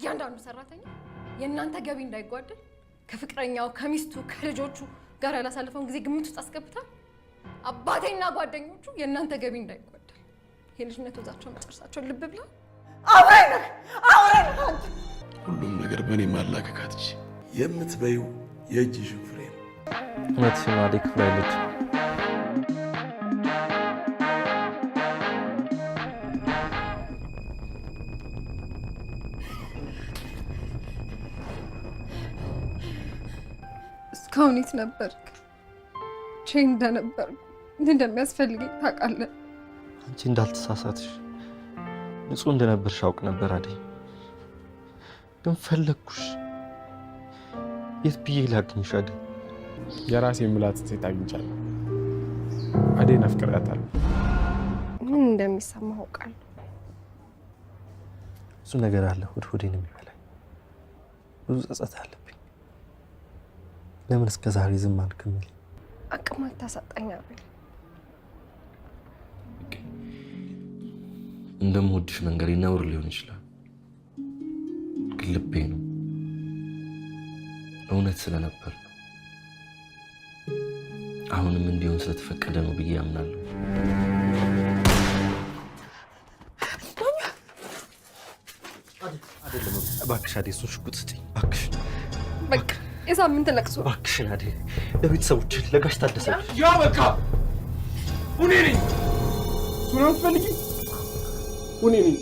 ያንዳንዱ ሰራተኛ የእናንተ ገቢ እንዳይጓደል ከፍቅረኛው ከሚስቱ ከልጆቹ ጋር ያላሳለፈውን ጊዜ ግምት ውስጥ አስገብታል። አባቴና ጓደኞቹ የእናንተ ገቢ እንዳይጓደል የልጅነት ወዛቸውን መጨረሳቸውን ልብ ብላ አውረን ሁሉም ነገር በእኔ ማላከካት እንጂ የምትበይው የእጅሽን ፍሬ ነው። እውነትሽን ነው። አደይ ክፍል አይለች። እስካሁን የት ነበርክ? ቼ እንደነበርኩ እንደሚያስፈልገኝ ታውቃለህ። አንቺ እንዳልተሳሳትሽ ንጹህ እንደነበርሽ አውቅ ነበር አደይ። ግን ፈለግኩሽ። የት ብዬ ላግኝሽ አደይ? የራሴ የምላት ሴት አግኝቻለሁ። አደይን አፍቅሬያታለሁ። ምን እንደሚሰማህ አውቃለሁ። ብዙ ነገር አለ ሆዴን የሚበላኝ። ብዙ ጸጸት አለብኝ። ለምን እስከ ዛሬ ዝም አልክም? አቅም አታሳጣኝ አቤል። እንደምወድሽ መንገሬ ነውር ሊሆን ይችላል፣ ግን ልቤ ነው። እውነት ስለነበር ነው። አሁንም እንዲሆን ስለተፈቀደ ነው ብዬ አምናለሁ። እባክሽ አደይ እሱን ሽጉጥ ስጪኝ እባክሽ። በቃ የሳምንት ለቅሶ እባክሽን አደይ፣ ለቤተሰቦች ለጋሽ ታደሰ ያ በቃ ሁኔ ነኝ። እሱን አትፈልጊም? ሁኔ ነኝ።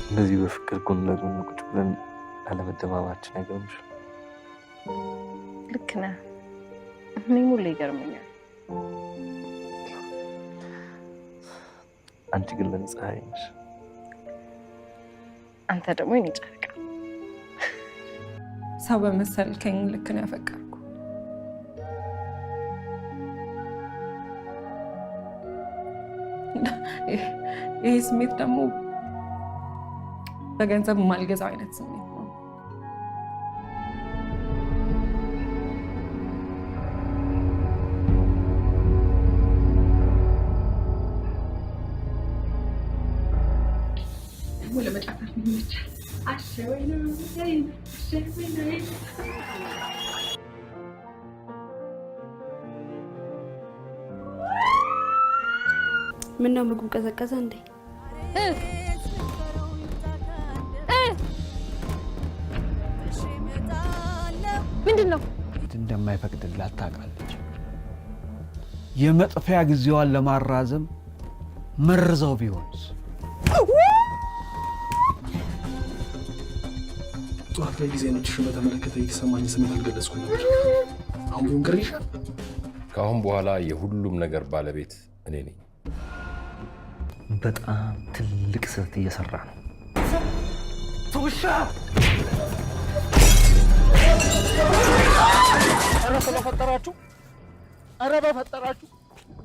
እንደዚህ በፍቅር ጎን ለጎን ቁጭ ብለን አለመደማማችን አይገርምሽ? ልክ ነህ። እኔም ሁሌ ይገርመኛል። አንቺ ግን ለኔ ፀሐይ ነሽ። አንተ ደግሞ የኔ ጨረቃ። ሰው በመሰልከኝ ልክ ነው ያፈቀርኩ። ይሄ ስሜት ደግሞ በገንዘብ የማልገዛው አይነት ስሜት ነው። ለመጫወት ይመቻል። አሸወይና ምን ነው ምግቡ ቀዘቀዘ እንዴ? ምንድነው? እንደማይፈቅድላት ታውቃለች። የመጥፊያ ጊዜዋን ለማራዘም መርዘው ቢሆንስ? ጠዋት ላይ ጊዜ ነችሽ በተመለከተ የተሰማኝ ስሜት አልገለጽኩም ነበር። አሁን ቢሆን ግሬሻል። ከአሁን በኋላ የሁሉም ነገር ባለቤት እኔ ነኝ። በጣም ትልቅ ስህተት እየሰራ ነው። ተውሻ! ኧረ በፈጠራችሁ! ኧረ በፈጠራችሁ!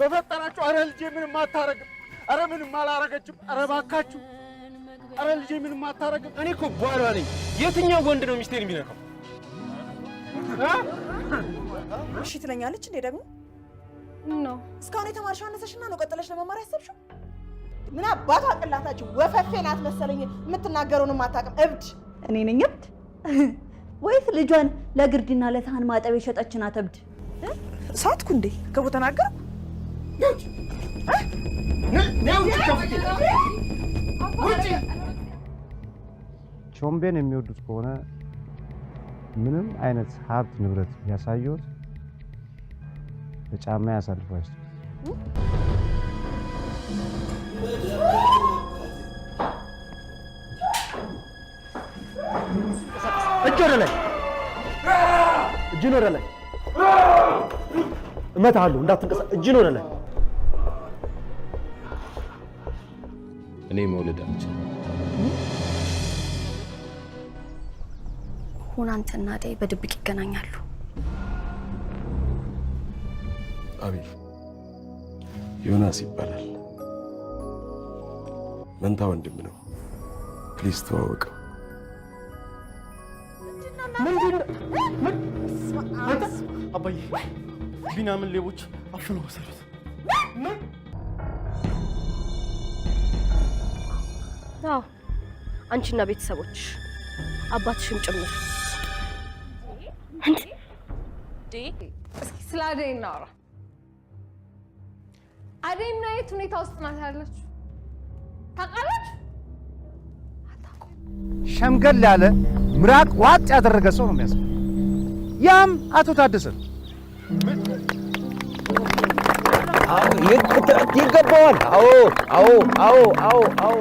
በፈጠራችሁ! ኧረ ልጄ ምንም አታረግም! ኧረ ምንም አላረገችም! ኧረ እባካችሁ! ኧረ ልጄ ምንም አታረግም! እኔ እኮ ባሏ ነኝ። የትኛው ወንድ ነው ሚስቴን የሚነካው? እሺ ትለኛለች እንዴ ደግሞ? ነው እስካሁን የተማርሽው አነሰሽና ነው ቀጥለሽ ለመማር ያሰብሽው? ምን አባቷ አቅላታችሁ ወፈፌ ናት መሰለኝ። የምትናገረውንም አታውቅም። እብድ እኔ ነኝ እብድ ወይስ ልጇን ለግርድና ለሳህን ማጠብ የሸጠች ናት እብድ? ሳትኩ እንዴ ከቦ ተናገር። ቾምቤን የሚወዱት ከሆነ ምንም አይነት ሀብት ንብረት ያሳዩት በጫማ ያሳልፈው። እጅ ወደ ላይ! እጅን ወደ ላይ! እመታለሁ እንዳትንቀሳቀስ። እጅን ወደ ላይ! እኔ መውለድ አልችልም። ሁን አንተና አደይ በድብቅ ይገናኛሉ። አቤል ዮናስ ይባላል። መንታ ወንድም ነው። ፕሊዝ ተዋወቀው። ምንድነው? አባዬ ቢናምን ሌቦች አፍነው ወሰዱት። አዎ አንቺና ቤተሰቦች አባትሽም ጭምር። እስኪ ስለ አደይ እናውራ። አደይ ምን አይነት ሁኔታ ውስጥ ናት ያለችው ታውቃላችሁ? ሸምገል ያለ ምራቅ ዋጥ ያደረገ ሰው ነው የሚያስፈልግ። ያም አቶ ታደሰ ይገባዋል። አዎ አዎ አዎ አዎ አዎ